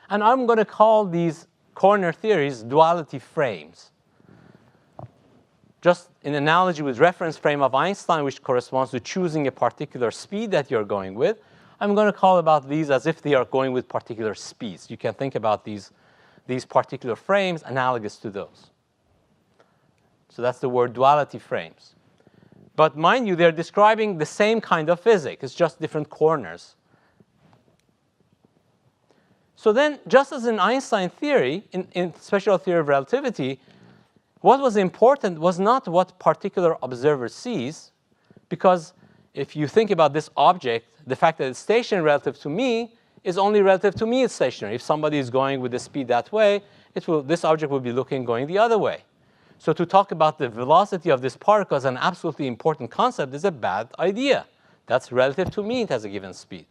And I'm going to call these corner theories duality frames. Just in analogy with reference frame of Einstein, which corresponds to choosing a particular speed that you're going with, I'm going to call about these as if they are going with particular speeds. You can think about these particular frames analogous to those. So that's the word duality frames. But mind you, they're describing the same kind of physics. It's just different corners. So then, just as in Einstein theory, in special theory of relativity, what was important was not what particular observer sees, because if you think about this object, the fact that it's stationary relative to me is only relative to me it's stationary. If somebody is going with the speed that way, this object will be looking going the other way. So to talk about the velocity of this particle as an absolutely important concept is a bad idea. That's relative to me, it has a given speed.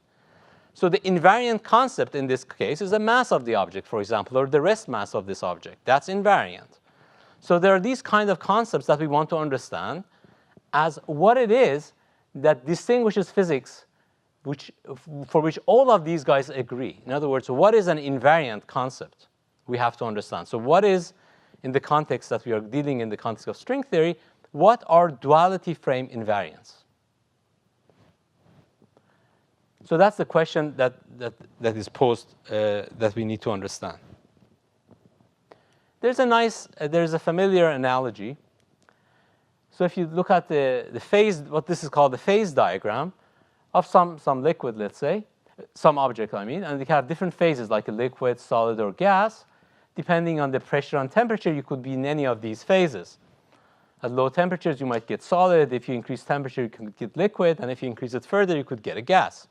So the invariant concept in this case is the mass of the object, for example, or the rest mass of this object. That's invariant. So there are these kind of concepts that we want to understand as what it is that distinguishes physics for which all of these guys agree. In other words, what is an invariant concept? We have to understand. So what is, in the context that we are dealing in the context of string theory, what are duality frame invariants? So that's the question that is posed that we need to understand. There's a familiar analogy. So if you look at the phase, what this is called the phase diagram of some liquid, let's say, some object, I mean, and they have different phases like a liquid, solid, or gas. Depending on the pressure and temperature, you could be in any of these phases. At low temperatures, you might get solid. If you increase temperature, you can get liquid. And if you increase it further, you could get a gas.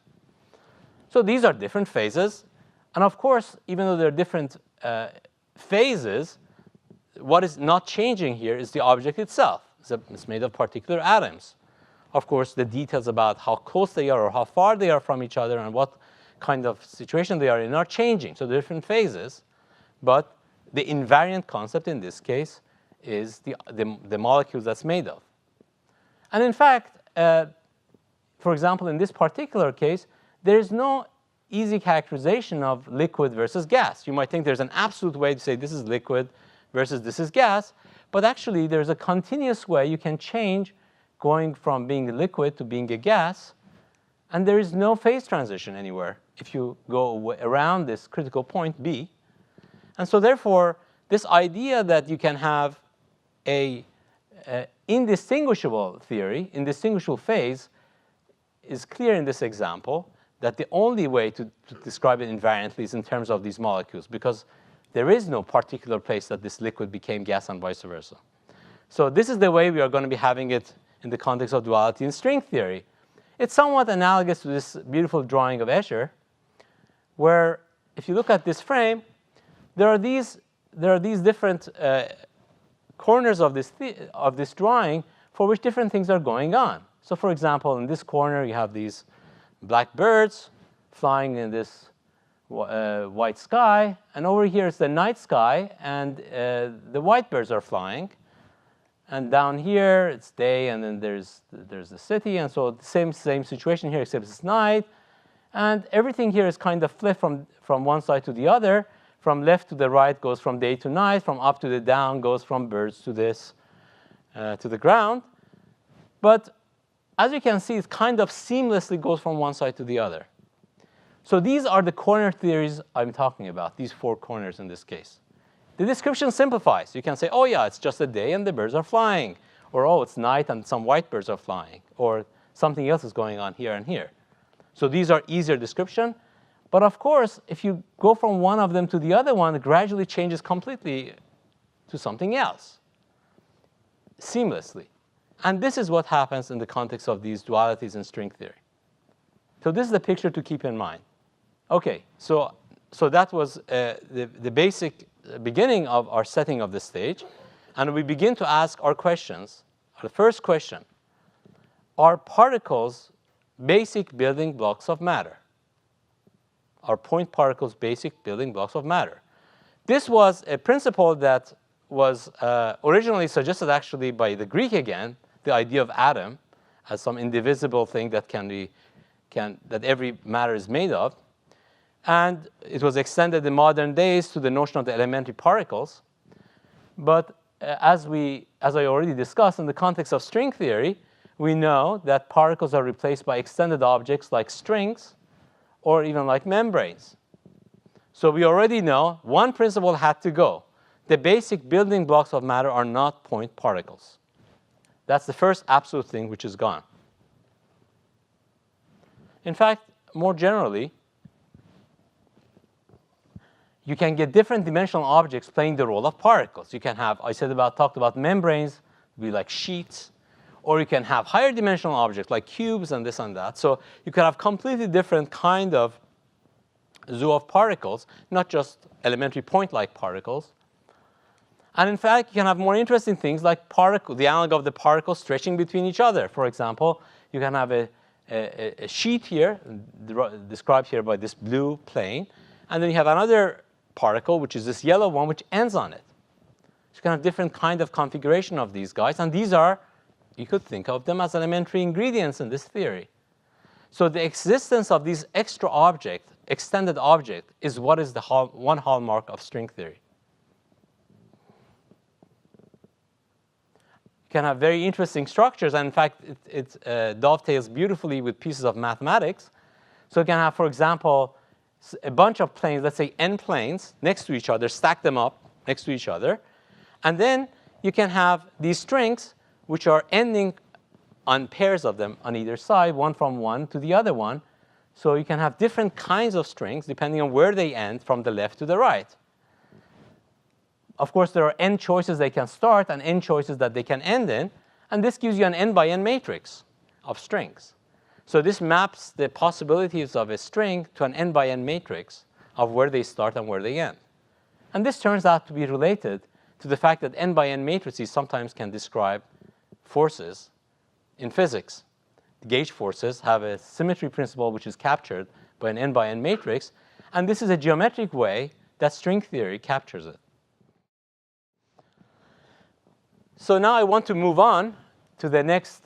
So these are different phases. And of course, even though they're different phases, what is not changing here is the object itself. It's made of particular atoms. Of course, the details about how close they are or how far they are from each other and what kind of situation they are in are changing. So different phases. But the invariant concept in this case is the molecules that's made of. And in fact, for example, in this particular case, there is no easy characterization of liquid versus gas. You might think there's an absolute way to say this is liquid versus this is gas. But actually, there's a continuous way you can change going from being a liquid to being a gas. And there is no phase transition anywhere if you go around this critical point B. And so therefore, this idea that you can have a indistinguishable theory, indistinguishable phase, is clear in this example, that the only way to describe it invariantly is in terms of these molecules, because there is no particular place that this liquid became gas and vice versa. So this is the way we are going to be having it in the context of duality in string theory. It's somewhat analogous to this beautiful drawing of Escher, where if you look at this frame, there are these different corners of this drawing for which different things are going on. So for example, in this corner, you have these black birds flying in this white sky. And over here is the night sky, and the white birds are flying. And down here, it's day, and then there's the city. And so the same situation here, except it's night. And everything here is kind of flipped from one side to the other. From left to the right goes from day to night. From up to the down goes from birds to to the ground. But as you can see, it kind of seamlessly goes from one side to the other. So these are the corner theories I'm talking about, these four corners in this case. The description simplifies. You can say, oh, yeah, it's just a day and the birds are flying. Or, oh, it's night and some white birds are flying. Or something else is going on here and here. So these are easier description. But of course, if you go from one of them to the other one, it gradually changes completely to something else, seamlessly. And this is what happens in the context of these dualities in string theory. So this is the picture to keep in mind. OK, so that was the basic beginning of our setting of the stage. And we begin to ask our questions. The first question, are particles basic building blocks of matter? Are point particles basic building blocks of matter? This was a principle that was originally suggested actually by the Greek again, the idea of atom as some indivisible thing that that every matter is made of. And it was extended in modern days to the notion of the elementary particles. But as I already discussed, in the context of string theory, we know that particles are replaced by extended objects like strings or even like membranes. So we already know one principle had to go. The basic building blocks of matter are not point particles. That's the first absolute thing which is gone. In fact, more generally, you can get different dimensional objects playing the role of particles. You can have, talked about membranes, be like sheets, or you can have higher dimensional objects like cubes and this and that. So you can have completely different kind of zoo of particles, not just elementary point-like particles. And in fact, you can have more interesting things like the analog of the particles stretching between each other. For example, you can have a sheet here, described here by this blue plane, and then you have another particle, which is this yellow one, which ends on it. So you can have different kind of configuration of these guys, and these are, you could think of them as elementary ingredients in this theory. So the existence of these extra object, extended object, is what is the one hallmark of string theory. You can have very interesting structures, and in fact, it dovetails beautifully with pieces of mathematics. So you can have, for example, a bunch of planes, let's say n planes, next to each other, stack them up next to each other. And then you can have these strings, which are ending on pairs of them on either side, one from one to the other one. So you can have different kinds of strings depending on where they end from the left to the right. Of course, there are n choices they can start and n choices that they can end in. And this gives you an n by n matrix of strings. So this maps the possibilities of a string to an n by n matrix of where they start and where they end. And this turns out to be related to the fact that n by n matrices sometimes can describe forces in physics. The gauge forces have a symmetry principle which is captured by an n by n matrix. And this is a geometric way that string theory captures it. So now I want to move on to the next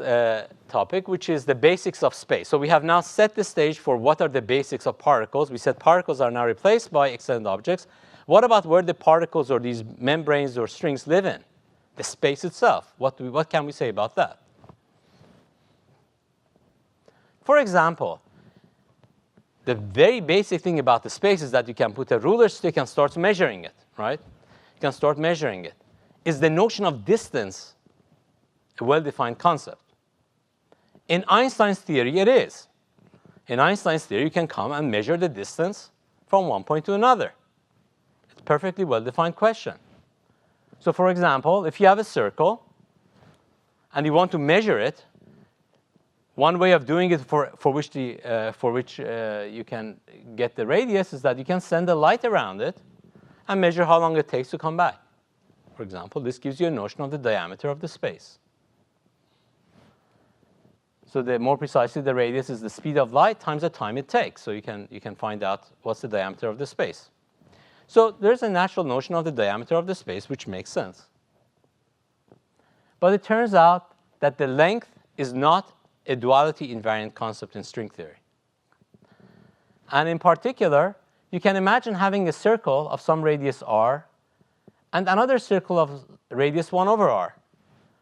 topic, which is the basics of space. So we have now set the stage for what are the basics of particles. We said particles are now replaced by extended objects. What about where the particles or these membranes or strings live in? The space itself. What can we say about that? For example, the very basic thing about the space is that you can put a ruler stick and start measuring it, right? You can start measuring it. Is the notion of distance a well-defined concept? In Einstein's theory, it is. In Einstein's theory, you can come and measure the distance from one point to another. It's a perfectly well-defined question. So for example, if you have a circle and you want to measure it, one way of doing it for which you can get the radius is that you can send a light around it and measure how long it takes to come back. For example, this gives you a notion of the diameter of the space. So more precisely, the radius is the speed of light times the time it takes. So you can find out what's the diameter of the space. So there's a natural notion of the diameter of the space, which makes sense. But it turns out that the length is not a duality invariant concept in string theory. And in particular, you can imagine having a circle of some radius r and another circle of radius 1 over r.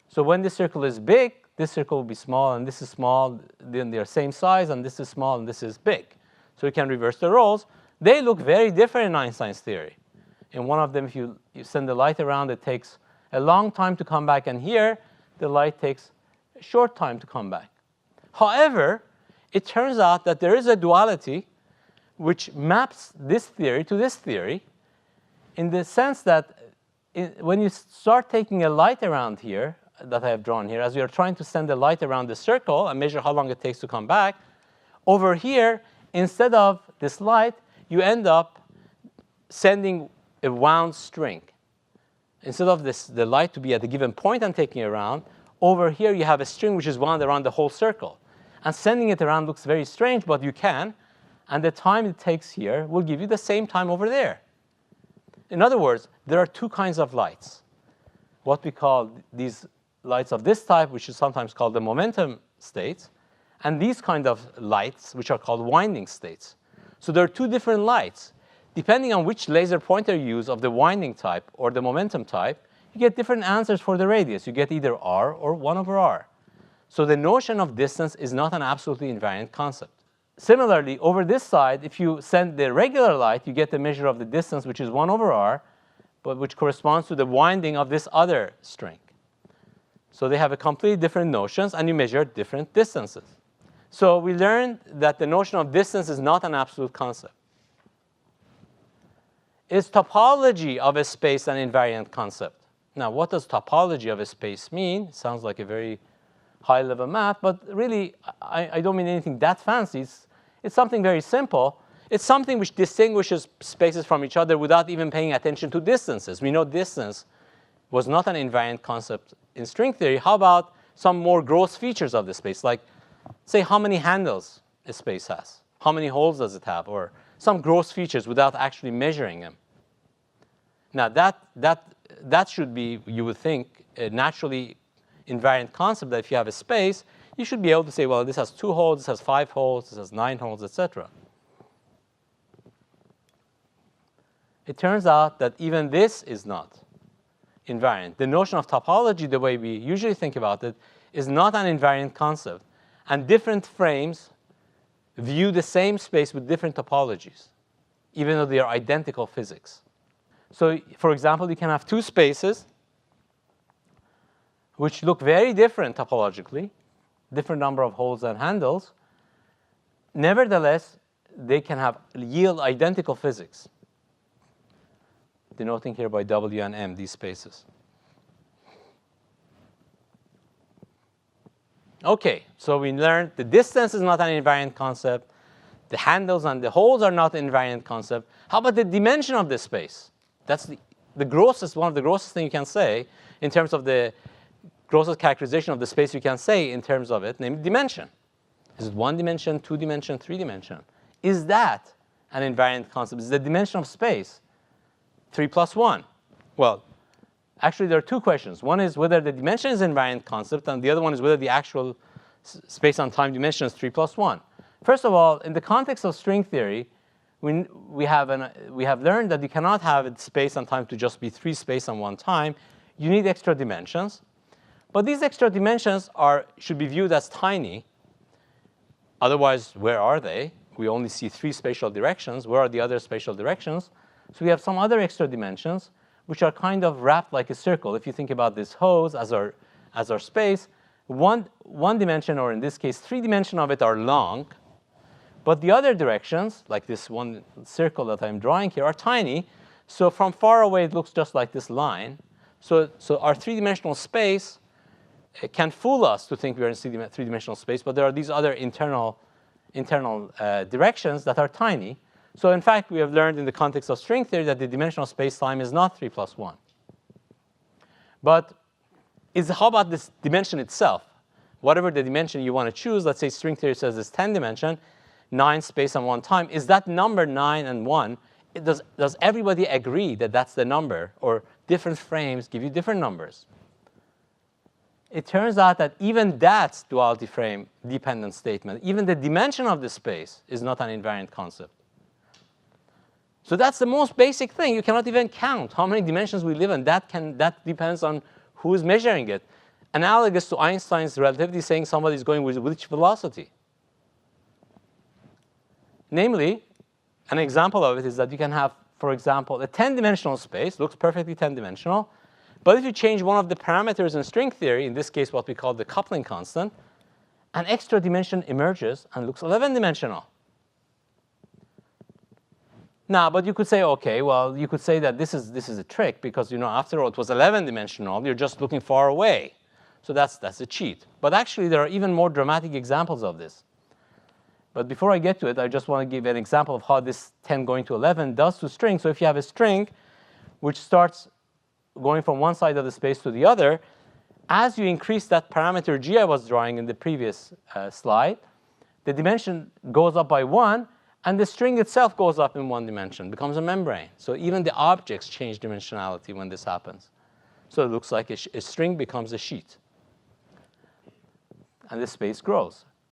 So when this circle is big, this circle will be small, and this is small. Then they're same size, and this is small, and this is big. So you can reverse the roles. They look very different in Einstein's theory. In one of them, if you send the light around, it takes a long time to come back. And here, the light takes a short time to come back. However, it turns out that there is a duality which maps this theory to this theory in the sense that when you start taking a light around here, that I have drawn here, as we are trying to send the light around the circle and measure how long it takes to come back, over here, instead of this light, you end up sending a wound string. Instead of the light to be at a given point and taking it around, over here you have a string which is wound around the whole circle. And sending it around looks very strange, but you can. And the time it takes here will give you the same time over there. In other words, there are two kinds of lights. What we call these lights of this type, which is sometimes called the momentum states, and these kind of lights, which are called winding states. So there are two different lights. Depending on which laser pointer you use of the winding type or the momentum type, you get different answers for the radius. You get either r or 1 over r. So the notion of distance is not an absolutely invariant concept. Similarly, over this side, if you send the regular light, you get the measure of the distance, which is 1 over r, but which corresponds to the winding of this other string. So they have a completely different notions, and you measure different distances. So we learned that the notion of distance is not an absolute concept. Is topology of a space an invariant concept? Now, what does topology of a space mean? It sounds like a very high-level math, but really, I don't mean anything that fancy. It's something very simple. It's something which distinguishes spaces from each other without even paying attention to distances. We know distance was not an invariant concept in string theory. How about some more gross features of the space, like, say, how many handles a space has? How many holes does it have? Or some gross features without actually measuring them. Now, that should be, you would think, a naturally invariant concept, that if you have a space, you should be able to say, well, this has 2 holes, this has 5 holes, this has 9 holes, etc. It turns out that even this is not invariant. The notion of topology, the way we usually think about it, is not an invariant concept. And different frames view the same space with different topologies, even though they are identical physics. So, for example, you can have 2 spaces which look very different topologically, different number of holes and handles. Nevertheless, they can yield identical physics, denoting here by W and M, these spaces. OK, so we learned the distance is not an invariant concept. The handles and the holes are not an invariant concept. How about the dimension of the space? That's the grossest, one of the grossest things you can say in terms of the grossest characterization of the space you can say in terms of it, namely dimension. Is it 1 dimension, 2 dimension, 3 dimension? Is that an invariant concept? Is the dimension of space 3 plus 1? Well, actually, there are 2 questions. One is whether the dimension is an invariant concept, and the other one is whether the actual space and time dimension is 3 plus 1. First of all, in the context of string theory, we have learned that you cannot have space and time to just be 3 space and 1 time. You need extra dimensions. But these extra dimensions should be viewed as tiny. Otherwise, where are they? We only see 3 spatial directions. Where are the other spatial directions? So we have some other extra dimensions, which are kind of wrapped like a circle. If you think about this hose as our space, one dimension, or in this case, 3 dimensions of it are long. But the other directions, like this one circle that I'm drawing here, are tiny. So from far away, it looks just like this line. So our 3-dimensional space can fool us to think we're in 3-dimensional space, but there are these other internal directions that are tiny. So in fact, we have learned in the context of string theory that the dimensional space-time is not 3 plus 1. But how about this dimension itself? Whatever the dimension you want to choose, let's say string theory says it's 10 dimension, 9 space and 1 time. Is that number 9 and 1? Does everybody agree that that's the number? Or different frames give you different numbers? It turns out that even that duality frame dependent statement, even the dimension of the space, is not an invariant concept. So that's the most basic thing. You cannot even count how many dimensions we live in. That depends on who is measuring it. Analogous to Einstein's relativity saying somebody is going with which velocity. Namely, an example of it is that you can have, for example, a 10-dimensional space, looks perfectly 10-dimensional. But if you change one of the parameters in string theory, in this case what we call the coupling constant, an extra dimension emerges and looks 11-dimensional. Now, but you could say, OK, well, you could say that this is a trick because, after all, it was 11-dimensional. You're just looking far away. So that's a cheat. But actually, there are even more dramatic examples of this. But before I get to it, I just want to give an example of how this 10 going to 11 does to string. So if you have a string which starts going from one side of the space to the other, as you increase that parameter g I was drawing in the previous slide, the dimension goes up by 1, and the string itself goes up in 1 dimension, becomes a membrane. So even the objects change dimensionality when this happens. So it looks like a string becomes a sheet. And the space grows.